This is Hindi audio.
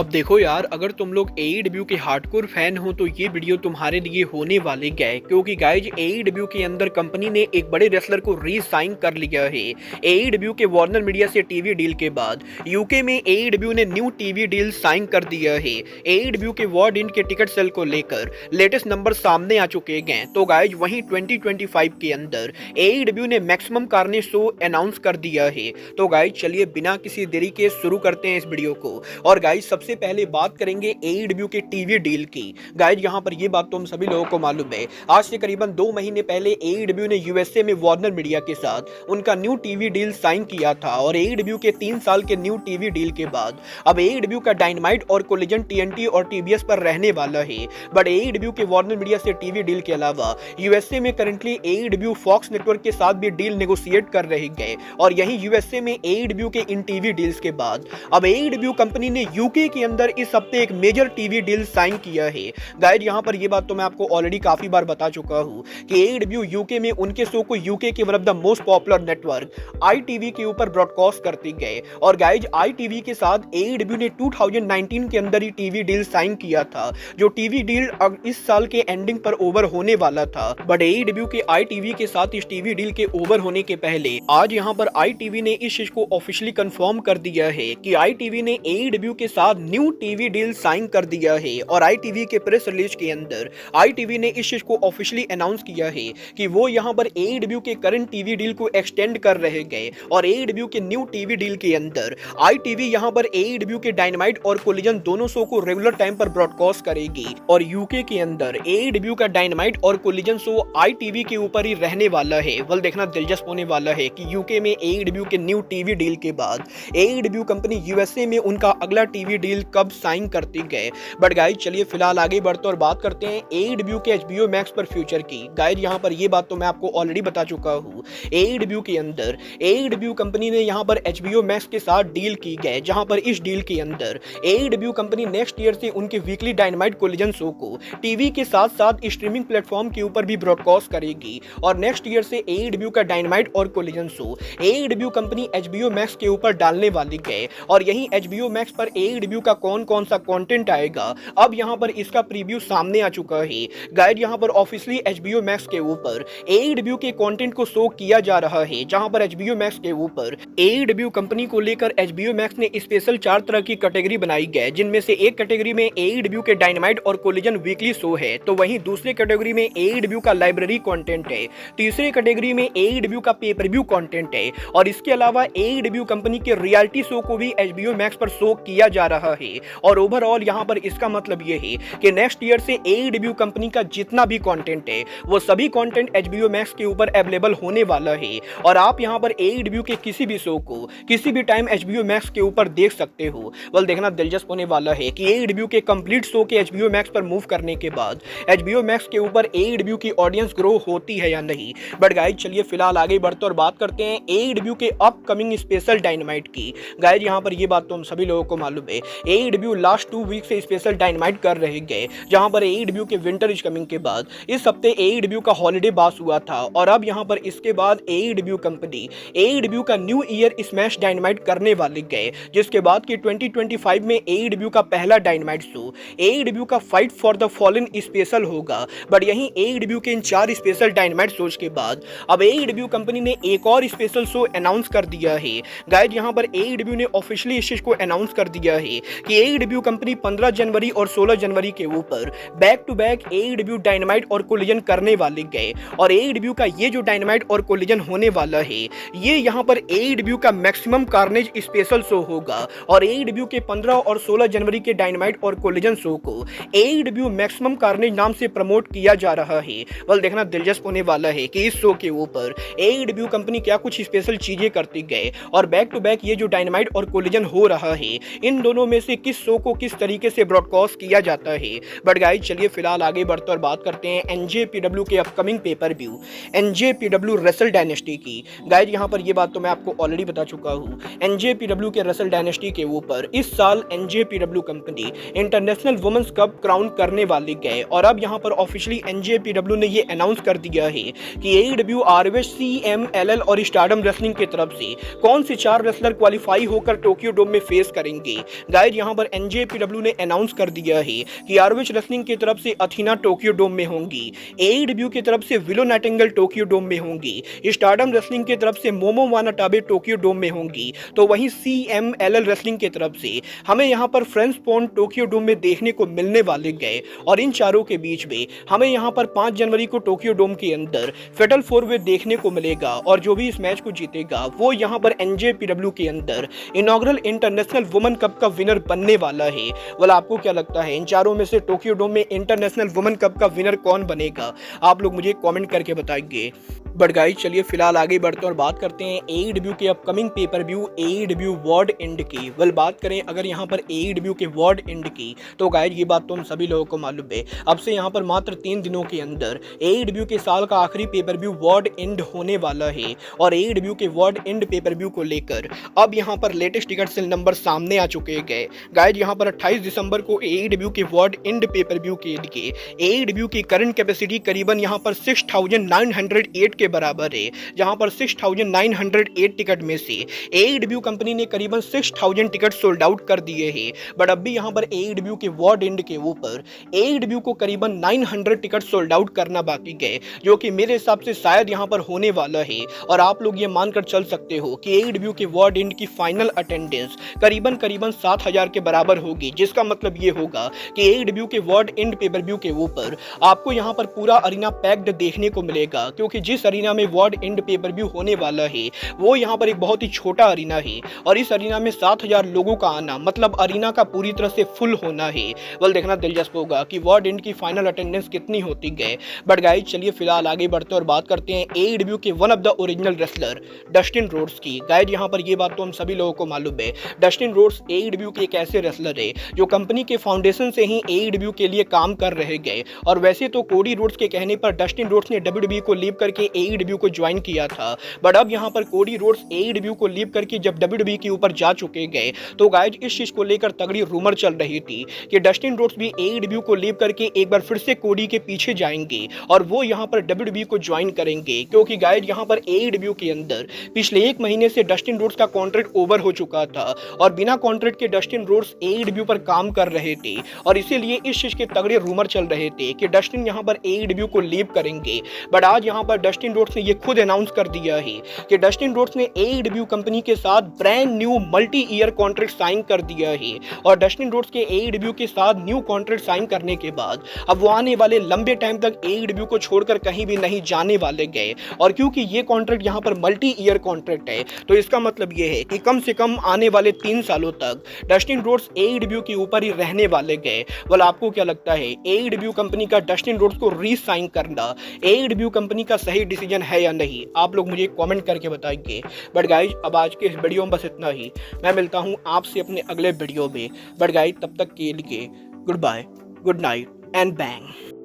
देखो यार, अगर तुम लोग एईडब्ल्यू के हार्डकोर फैन हो तो ये वीडियो तुम्हारे लिए होने वाले गए, क्योंकि गाइज एईडब्ल्यू के अंदर कंपनी ने एक बड़े रेसलर को री साइन कर लिया है। एईडब्ल्यू के वार्नर मीडिया से टीवी डील के बाद यूके में एईडब्ल्यू ने न्यू टीवी डील साइन कर दिया है। एईडब्ल्यू के वर्ल्ड इन के टिकट सेल को लेकर लेटेस्ट नंबर सामने आ चुके हैं। तो गाइज वहीं 2025 के अंदर एईडब्ल्यू ने मैक्सिमम कार्नेज शो अनाउंस कर दिया है। तो गाइज चलिए बिना किसी देरी के शुरू करते हैं इस वीडियो को। और गाइज सबसे पहले बात करेंगे एईडब्ल्यू के टीवी डील की। गाइज यहाँ पर ये बात तो हम सभी लोगों को मालूम है, आज से करीबन 2 महीने पहले एईडब्ल्यू ने यूएसए में वार्नर मीडिया के साथ उनका न्यू टीवी डील साइन किया था। और एईडब्ल्यू के 3 साल के न्यू टीवी डील के बाद अब एईडब्ल्यू का डायनामाइट और कोलिजन टीएनटी और टीबीएस पर रहने वाला है। बट एईडब्ल्यू के वार्नर मीडिया से टीवी डील के अलावा यूएसए में करंटली एईडब्ल्यू फॉक्स नेटवर्क के साथ भी डील नेगोशिएट कर रहे हैं। और यहीं यूएसए में एईडब्ल्यू के इन टीवी डील्स के बाद अब एईडब्ल्यू कंपनी ने यूके के अंदर इस हफ्ते एक मेजर टीवी डील साइन किया है। गाइड यहाँ पर ये बात तो मैं आपको ऑलरेडी काफी बार बता चुका हूँ कि एईडब्ल्यू यूके में उनके शो को यूके के one of the most popular network ITV के ऊपर ब्रॉडकास्ट करते गए। और गाइज आईटीवी के साथ एईडब्ल्यू ने 2019 के अंदर ही टीवी डील साइन किया था, जो टीवी डील इस साल के एंडिंग पर ओवर होने वाला था। बट एईडब्ल्यू के आईटीवी के साथ इस टीवी डील के ओवर होने के पहले आज यहाँ पर आईटीवी ने इस चीज को ऑफिशियली कंफर्म कर दिया है कि आईटीवी ने एईडब्ल्यू के साथ न्यू टीवी डील साइन कर दिया है। और आईटीवी के प्रेस रिलीज के अंदर आईटीवी ने इस चीज को ऑफिशियली अनाउंस किया है कि वो यहाँ पर एईडब्ल्यू के करंट टीवी डील को एक्सटेंड कर रहे गए। और एईडब्ल्यू के न्यू टीवी डील के अंदर आईटीवी यहाँ पर एईडब्ल्यू के डायनामाइट और कोलिजन दोनों शो को रेगुलर टाइम पर ब्रॉडकास्ट करेगी। और यूके के अंदर एईडब्ल्यू का डायनामाइट और कोलिजन शो आईटीवी के ऊपर ही रहने वाला है। वल देखना दिलचस्प होने वाला है कि यूके में एईडब्ल्यू के न्यू टीवी डील के बाद एईडब्ल्यू कंपनी यूएसए में उनका अगला टीवी डील कब साइन करती गए। बट गाइज चलिए फिलहाल आगे बढ़ते और बात करते हैं एईडब्ल्यू के एचबीओ मैक्स पर फ्यूचर की। गाइज यहाँ पर ये बात तो मैं आपको ऑलरेडी बता चुका हूँ, एईडब्ल्यू के अंदर एईडब्ल्यू कंपनी ने यहाँ पर एचबीओ मैक्स के साथ डील की गए, जहाँ पर इस डील के अंदर एईडब्ल्यू कंपनी नेक्स्ट ईयर से उनके वीकली डायनामाइट कोलिजन शो को टीवी के साथ साथ स्ट्रीमिंग प्लेटफॉर्म के ऊपर भी ब्रॉडकास्ट करेगी। और नेक्स्ट ईयर से एईडब्ल्यू का डायनामाइट और collision show AEW company HBO max के ऊपर डालने वाली है। और यही एचबीओ मैक्स पर एईडब्ल्यू का कौन कौन सा कंटेंट आएगा, अब यहाँ पर इसका प्रीव्यू सामने आ चुका है। गाइड यहाँ पर ऑफिशियली एचबीओ मैक्स के ऊपर एईडब्ल्यू के कंटेंट को शो किया जा रहा है, जहाँ पर एचबीओ मैक्स के ऊपर एईडब्ल्यू कंपनी को लेकर एचबीओ मैक्स ने स्पेशल 4 तरह की कैटेगरी बनाई गई, जिनमें से एक कैटेगरी में एईडब्ल्यू के डायनामाइट और कोलिजन वीकली शो है, तो वहीं दूसरे कैटेगरी में एईडब्ल्यू का लाइब्रेरी कंटेंट है, तीसरे कैटेगरी में एईडब्ल्यू का पेपर व्यू कंटेंट है। और इसके अलावा एईडब्ल्यू कंपनी के रियलिटी शो को भी एचबीओ मैक्स पर शो किया जा रहा है। और ओवरऑल यहाँ पर इसका मतलब ये है कि नेक्स्ट ईयर से एईडब्ल्यू कंपनी का जितना भी कंटेंट है वो सभी कंटेंट एचबीओ मैक्स के ऊपर अवेलेबल होने वाला है। और आप यहाँ पर एईडब्ल्यू के किसी भी शो को किसी भी टाइम एचबीओ मैक्स के ऊपर देख सकते हो। बल देखना दिलचस्प होने वाला है कि एईडब्ल्यू के कंप्लीट शो के एचबीओ मैक्स पर मूव करने के बाद एचबीओ मैक्स के ऊपर एईडब्ल्यू की ऑडियंस ग्रो होती है या नहीं। बट गाइज चलिए फिलहाल आगे बढ़ते और बात करते हैं एईडब्ल्यू के अपकमिंग स्पेशल डायनामाइट की। गाइज यहाँ पर ये बात तो हम सभी लोगों को मालूम है, एईडब्ल्यू लास्ट 2 वीक से स्पेशल डायनामाइट कर रहे गए, जहां पर एईडब्ल्यू के विंटर इज कमिंग के बाद इस हफ्ते एईडब्ल्यू का हॉलिडे बास हुआ था। और अब यहां पर इसके बाद एईडब्ल्यू कंपनी एईडब्ल्यू का न्यू ईयर स्मैश डायनामाइट करने वाले गए, जिसके बाद की 2025 में एईडब्ल्यू का पहला डायनामाइट शो एईडब्ल्यू का fight for the fallen special होगा। बट यहीं एईडब्ल्यू के इन 4 स्पेशल डायनामाइट शोज के बाद अब एईडब्ल्यू कंपनी ने एक और स्पेशल शो अनाउंस कर दिया है। गाइज यहाँ पर एईडब्ल्यू ने ऑफिशियली इस चीज को अनाउंस कर दिया है कि एईडब्ल्यू कंपनी 15 जनवरी और 16 जनवरी के ऊपर back to back AEW dynamite और कोलिजन करने वाले गए। और एईडब्ल्यू का ये जो डायनामाइट और कोलिजन होने वाला है, ये यहाँ पर एईडब्ल्यू का मैक्सिमम कार्नेज स्पेशल शो होगा। और एईडब्ल्यू के 15 और 16 जनवरी के डायनामाइट और कोलिजन शो को एईडब्ल्यू मैक्सिमम कार्नेज नाम से प्रमोट किया जा रहा है। बल देखना दिलचस्प होने वाला है कि इस शो के ऊपर एईडब्ल्यू कंपनी क्या कुछ स्पेशल चीजें करती गए। और बैक टू बैक ये जो डायनामाइट और कोलिजन हो रहा है, इन दोनों में से किस शो को किस तरीके से ब्रॉडकास्ट किया जाता है। बट गाइज चलिए फिलहाल आगे बढ़ते और बात करते हैं एनजेपीडब्ल्यू के upcoming pay per view NJPW wrestle dynasty की। गाइज यहाँ पर ये बात तो मैं आपको ऑलरेडी बता चुका हूँ, एनजेपीडब्ल्यू के रेसल डायनेस्टी के ऊपर इस साल NJPW company international women's cup crown करने वाली गए। और अब यहाँ पर ऑफिशियली एनजेपीडब्ल्यू ने ये अनाउंस कर दिया है कि एईडब्ल्यू आरओएच सीएमएलएल और स्टारडम रेसलिंग की तरफ से कौन से 4 रेसलर क्वालिफाई होकर टोक्यो डोम में फेस करेंगे। गाइज यहाँ पर NJPW ने अनाउंस कर दिया है कि ROH रेसलिंग की तरफ से अथीना टोक्यो डोम में होंगी, AEW की तरफ से विलो नाइटिंगेल टोक्यो डोम में होंगी, स्टारडम रेसलिंग की तरफ से मोमो वानाटाबे टोक्यो डोम में होंगी, तो वहीं CMLL रेसलिंग की तरफ से हमें यहाँ पर फ्रेंड्स पॉन्ड टोक्यो डोम में देखने को मिलने वाले गए। और इन चारों के बीच में हमें यहाँ पर 5 जनवरी को टोक्यो डोम के अंदर फेटल 4-वे देखने को मिलेगा और जो भी इस मैच को जीतेगा वो यहाँ पर NJPW के अंदर इनॉग्रल इंटरनेशनल वुमेन कप का विनर बनने वाला है। वाला आपको क्या लगता है इन चारों में से टोक्यो डोम में इंटरनेशनल वुमेन कप का विनर कौन बनेगा? आप लोग मुझे कमेंट करके बताएंगे। बट गाइस चलिए फिलहाल आगे बढ़ते हैं और बात करते हैं AEW के upcoming pay per view AEW world and की। वेल बात करें अगर यहाँ पर AEW के वर्ल्ड एंड की तो गाइस ये बात तो हम सभी लोगों को मालूम है, अब से यहाँ पर मात्र 3 दिनों के अंदर AEW के साल का आखिरी पेपर व्यू वर्ल्ड एंड होने वाला है। और AEW के वर्ल्ड एंड पेपर व्यू को लेकर अब यहाँ पर लेटेस्ट टिकट सेल नंबर सामने आ चुके गए। गाइस यहाँ पर 28 दिसंबर को AEW के वर्ल्ड एंड पेपर व्यू के लिए AEW की करंट कैपेसिटी करीबन यहाँ पर 6908 के बराबर है, जहां पर 6908 टिकट में से AEW कंपनी ने करीबन 6000 टिकट सोल्ड आउट कर दिए हैं। बट अब भी यहां पर AEW के वर्ल्ड एंड के ऊपर AEW को करीबन 900 टिकट सोल्ड आउट करना बाकी गए, जो कि मेरे हिसाब से शायद यहां पर होने वाला है। और आप लोग ये मानकर चल सकते हो कि AEW के वर्ल्ड एंड की फाइनल अटेंडेंस करीबन 7000 के बराबर होगी, जिसका मतलब ये होगा कि AEW के वर्ल्ड एंड पेपर व्यू के ऊपर आपको यहां पर पूरा अरीना पैक्ड देखने को मिलेगा, क्योंकि जिस अरीना में वर्ल्ड एंड पेपर व्यू होने वाला है वो यहाँ पर एक बहुत ही छोटा अरीना है और इस अरीना में 7000 लोगों का आना मतलब अरीना का पूरी तरह से फुल होना है। वेल देखना दिलचस्प होगा कि वर्ल्ड एंड की फाइनल अटेंडेंस कितनी होती है। बट गाइस चलिए फिलहाल आगे बढ़ते और बात करते हैं AEW के one of the original wrestler Dustin Rhodes की। गाइस यहाँ पर ये बात तो हम सभी लोगों को मालूम है, डस्टिन रोड्स AEW के एक ऐसे रेसलर है जो कंपनी के फाउंडेशन से ही AEW के लिए काम कर रहे गए। और वैसे तो कोडी रोड्स के कहने पर डस्टिन रोड्स ने WWE को लीव करके AEW को ज्वाइन किया था, बट अब यहां पर कोडी रोड्स AEW को लीव करके जब WWE के ऊपर जा चुके गए तो गाइस इस चीज को लेकर तगड़ी रूमर चल रही थी कि डस्टिन रोड्स भी AEW को लीव करके एक बार फिर से कोडी के पीछे जाएंगे और वो यहां पर WWE को ज्वाइन करेंगे, क्योंकि गाइस यहां पर AEW के अंदर पिछले 1 महीने से डस्टिन रोड्स का कॉन्ट्रैक्ट ओवर हो चुका था और बिना कॉन्ट्रैक्ट के डस्टिन रोड्स AEW पर काम कर रहे थे और इसीलिए इस चीज के तगड़े रूमर चल रहे थे कि डस्टिन यहां पर AEW को लीव करेंगे। बट आज यहां पर डस्टिन रोड्स ने ये खुद अनाउंस कर दिया है कि डस्टिन रोड्स ने AEW कंपनी के साथ brand new multi year contract sign कर दिया है। और डस्टिन रोड्स के AEW के साथ न्यू कॉन्ट्रैक्ट साइन करने के बाद अब वो आने वाले लंबे टाइम तक AEW को छोड़कर कहीं भी नहीं जाने वाले गए। और क्योंकि ये कॉन्ट्रैक्ट यहाँ पर मल्टी ईयर कॉन्ट्रैक्ट है तो इसका मतलब ये है कि कम से कम आने वाले 3 सालों तक डस्टिन रोड्स AEW के ऊपर ही रहने वाले गए। वाला आपको क्या लगता है AEW कंपनी का डस्टिन रोड्स को रीसाइन करना AEW कंपनी का सही डिसीजन है या नहीं? आप लोग मुझे कमेंट करके बताएंगे। बट गाइज अब आज के इस वीडियो में बस इतना ही। मैं मिलता हूं आपसे अपने अगले वीडियो में। बट गाइज तब तक के लिए goodbye, good night and bang.